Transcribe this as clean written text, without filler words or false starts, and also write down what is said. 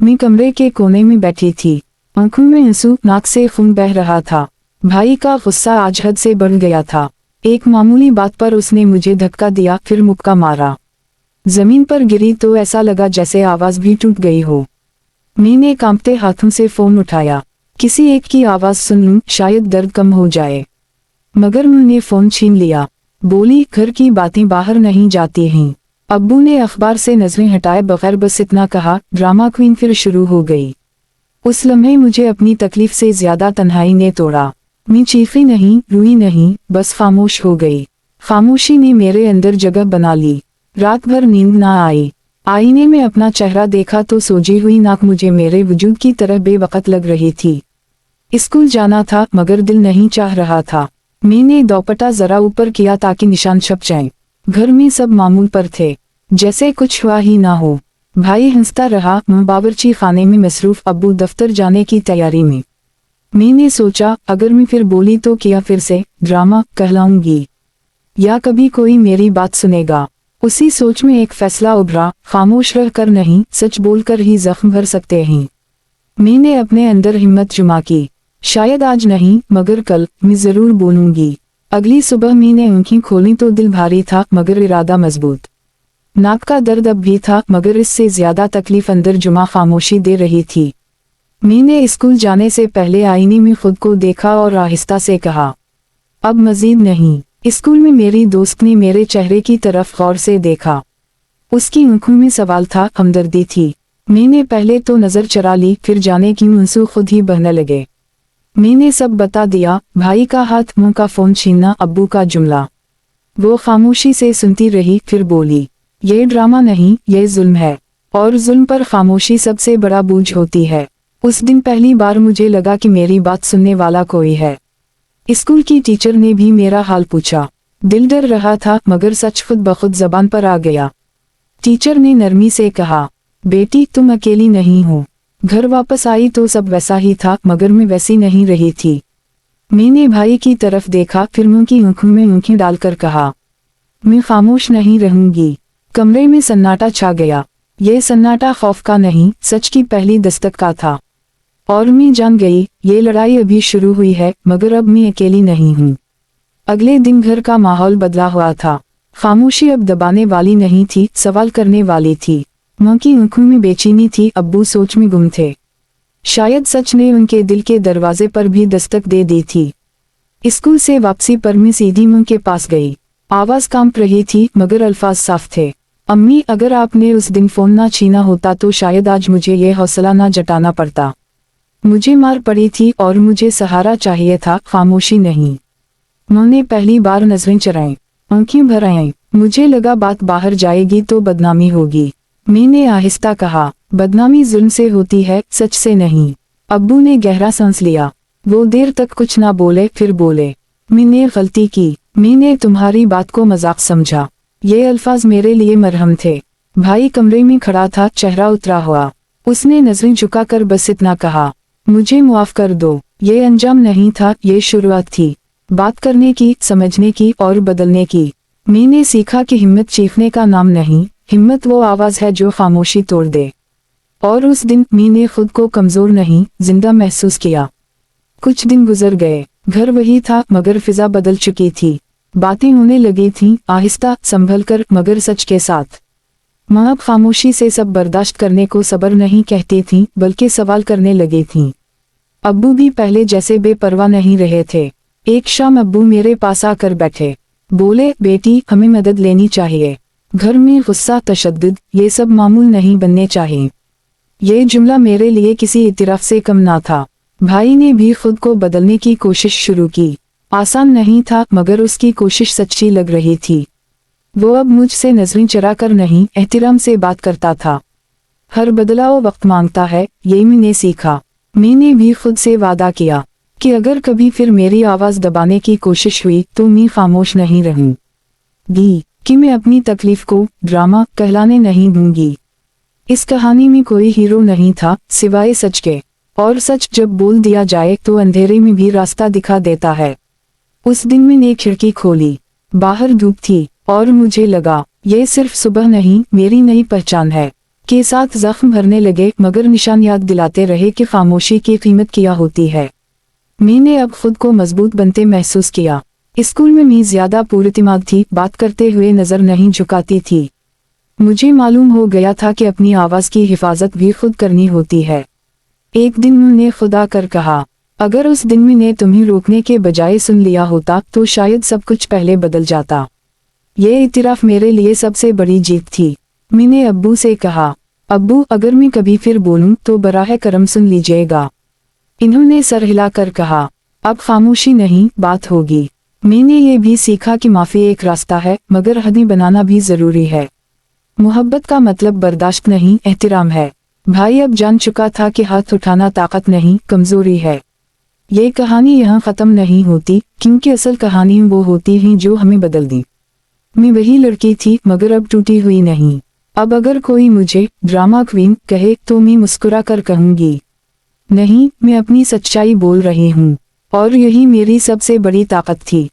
मैं कमरे के कोने में बैठी थी। आंखों में आंसू, नाक से खून बह रहा था। भाई का गुस्सा आज हद से बढ़ गया था। एक मामूली बात पर उसने मुझे धक्का दिया, फिर मुक्का मारा। जमीन पर गिरी तो ऐसा लगा जैसे आवाज भी टूट गई हो। मैंने कांपते हाथों से फोन उठाया। किसी एक की आवाज सुन लूं, शायद दर्द कम हो जाए। मगर उन्होंने फोन छीन लिया। बोली, घर की बातें बाहर नहीं जाती हैं। अब्बू ने अखबार से नजरें हटाए बगैर बस इतना कहा, ड्रामा क्वीन फिर शुरू हो गई। उस लम्हे मुझे अपनी तकलीफ से ज्यादा तन्हाई ने तोड़ा। मैं चीखी नहीं, रोई नहीं, बस खामोश हो गई। खामोशी ने मेरे अंदर जगह बना ली। रात भर नींद ना आई। आईने में अपना चेहरा देखा तो सोजी हुई नाक मुझे मेरे वजूद की तरह बेवकत लग रही थी। स्कूल जाना था मगर दिल नहीं चाह रहा था। मैंने दोपट्टा जरा ऊपर किया ताकि निशान छप जाएं। घर में सब मामूल पर थे, जैसे कुछ हुआ ही ना हो। भाई हंसता रहा, मैं बावर्ची खाने में मसरूफ, अब्बू दफ्तर जाने की तैयारी में। मैंने सोचा, अगर मैं फिर बोली तो क्या फिर से ड्रामा कहलाऊंगी, या कभी कोई मेरी बात सुनेगा। उसी सोच में एक फैसला उभरा, खामोश रहकर नहीं, सच बोलकर ही जख्म भर सकते हैं। मैंने अपने अंदर हिम्मत जुमा की। शायद आज नहीं मगर कल मैं जरूर बोलूंगी। अगली सुबह मैंने आंखें खोली तो दिल भारी था मगर इरादा मजबूत। नाक का दर्द अब भी था मगर इससे ज्यादा तकलीफ अंदर जुमा खामोशी दे रही थी। मैंने स्कूल जाने से पहले आईने में खुद को देखा और आहिस्ता से कहा, अब मजीद नहीं। स्कूल में मेरी दोस्त ने मेरे चेहरे की तरफ गौर से देखा। उसकी आंखों में सवाल था, हमदर्दी थी। मैंने पहले तो नजर चरा ली, फिर जाने क्यों आंसू खुद ही बहने लगे। मैंने सब बता दिया, भाई का हाथ, मुंह का फोन छीनना, अब्बू का जुमला। वो खामोशी से सुनती रही, फिर बोली, ये ड्रामा नहीं, ये जुल्म है, और जुल्म पर खामोशी सबसे बड़ा बोझ होती है। उस दिन पहली बार मुझे लगा कि मेरी बात सुनने वाला कोई है। स्कूल की टीचर ने भी मेरा हाल पूछा। दिल डर रहा था मगर सच खुद ब खुद जबान पर आ गया। टीचर ने नरमी से कहा, बेटी तुम अकेली नहीं हो। घर वापस आई तो सब वैसा ही था मगर मैं वैसी नहीं रही थी। मैंने भाई की तरफ देखा, फिर मुंह की आंखों में आंखें डालकर कहा, मैं खामोश नहीं रहूंगी। कमरे में सन्नाटा छा गया। ये सन्नाटा खौफ का नहीं, सच की पहली दस्तक का था। और मैं जान गई, ये लड़ाई अभी शुरू हुई है मगर अब मैं अकेली नहीं हूँ। अगले दिन घर का माहौल बदला हुआ था। खामोशी अब दबाने वाली नहीं थी, सवाल करने वाली थी। माँ की आंखों में बेचैनी थी, अब्बू सोच में गुम थे। शायद सच ने उनके दिल के दरवाजे पर भी दस्तक दे दी थी। स्कूल से वापसी पर मैं सीधी माँ के पास गई। आवाज कांप रही थी मगर अल्फाज साफ थे। अम्मी, अगर आपने उस दिन फोन ना छीना होता तो शायद आज मुझे ये हौसला ना जताना पड़ता। मुझे मार पड़ी थी और मुझे सहारा चाहिए था, खामोशी नहीं। उन्होंने पहली बार नजरें चराई, आंखें भर आईं। मुझे लगा बात बाहर जाएगी तो बदनामी होगी। मैंने आहिस्ता कहा, बदनामी जुल्म से होती है, सच से नहीं। अब्बू ने गहरा सांस लिया। वो देर तक कुछ ना बोले, फिर बोले, मैंने गलती की। मैंने तुम्हारी बात को मजाक समझा। ये अल्फाज मेरे लिए मरहम थे। भाई कमरे में खड़ा था, चेहरा उतरा हुआ। उसने नजरें झुकाकर बस इतना कहा, मुझे माफ कर दो। ये अंजाम नहीं था, ये शुरुआत थी। बात करने की, समझने की और बदलने की। मैंने सीखा कि हिम्मत चीखने का नाम नहीं, हिम्मत वो आवाज है जो खामोशी तोड़ दे। और उस दिन मैंने खुद को कमजोर नहीं, जिंदा महसूस किया। कुछ दिन गुजर गए। घर वही था मगर फिजा बदल चुकी थी। बातें होने लगी थीं, आहिस्ता, संभल कर, मगर सच के साथ। माँ अब खामोशी से सब बर्दाश्त करने को सब्र नहीं कहती थीं, बल्कि सवाल करने लगी थीं। अब्बू भी पहले जैसे बेपरवाह नहीं रहे थे। एक शाम अब्बू मेरे पास आकर बैठे। बोले, बेटी, हमें मदद लेनी चाहिए। घर में गुस्सा, तशद्दुद, ये सब मामूल नहीं बनने चाहिए। ये जुमला मेरे लिए किसी इतिराफ से कम ना था। भाई ने भी खुद को बदलने की कोशिश शुरू की। आसान नहीं था मगर उसकी कोशिश सच्ची लग रही थी। वो अब मुझसे नजरें चरा कर नहीं, एहतिराम से बात करता था। हर बदलाव वक्त मांगता है, ये मैंने सीखा। मैंने भी खुद से वादा किया कि अगर कभी फिर मेरी आवाज दबाने की कोशिश हुई तो मैं खामोश नहीं रहूंगी, कि मैं अपनी तकलीफ को ड्रामा कहलाने नहीं दूंगी। इस कहानी में कोई हीरो नहीं था सिवाय सच के, और सच जब बोल दिया जाए तो अंधेरे में भी रास्ता दिखा देता है। उस दिन मैंने खिड़की खोली। बाहर धूप थी और मुझे लगा, ये सिर्फ सुबह नहीं, मेरी नई पहचान है। के साथ जख्म भरने लगे, मगर निशान याद दिलाते रहे कि खामोशी की कीमत क्या होती है। मैंने अब खुद को मजबूत बनते महसूस किया। स्कूल में मैं ज्यादा पुरइत्मीनान थी, बात करते हुए नजर नहीं झुकाती थी। मुझे मालूम हो गया था कि अपनी आवाज की हिफाजत भी खुद करनी होती है। एक दिन मैंने खुदा कर कहा, अगर उस दिन मैंने तुम्हें रोकने के बजाय सुन लिया होता तो शायद सब कुछ पहले बदल जाता। ये इतिराफ मेरे लिए सबसे बड़ी जीत थी। मैंने अब्बू से कहा, अब्बू अगर मैं कभी फिर बोलूं तो बराह करम सुन लीजिएगा। इन्होंने सर हिलाकर कहा, अब खामोशी नहीं, बात होगी। मैंने ये भी सीखा कि माफी एक रास्ता है, मगर हदें बनाना भी जरूरी है। मोहब्बत का मतलब बर्दाश्त नहीं, एहतराम है। भाई अब जान चुका था कि हाथ उठाना ताकत नहीं, कमजोरी है। ये कहानी यहाँ खत्म नहीं होती, क्योंकि असल कहानी वो होती है जो हमें बदल दी। मैं वही लड़की थी, मगर अब टूटी हुई नहीं। अब अगर कोई मुझे ड्रामा क्वीन कहे तो मैं मुस्कुरा कर कहूंगी, नहीं, मैं अपनी सच्चाई बोल रही हूँ। और यही मेरी सबसे बड़ी ताकत थी।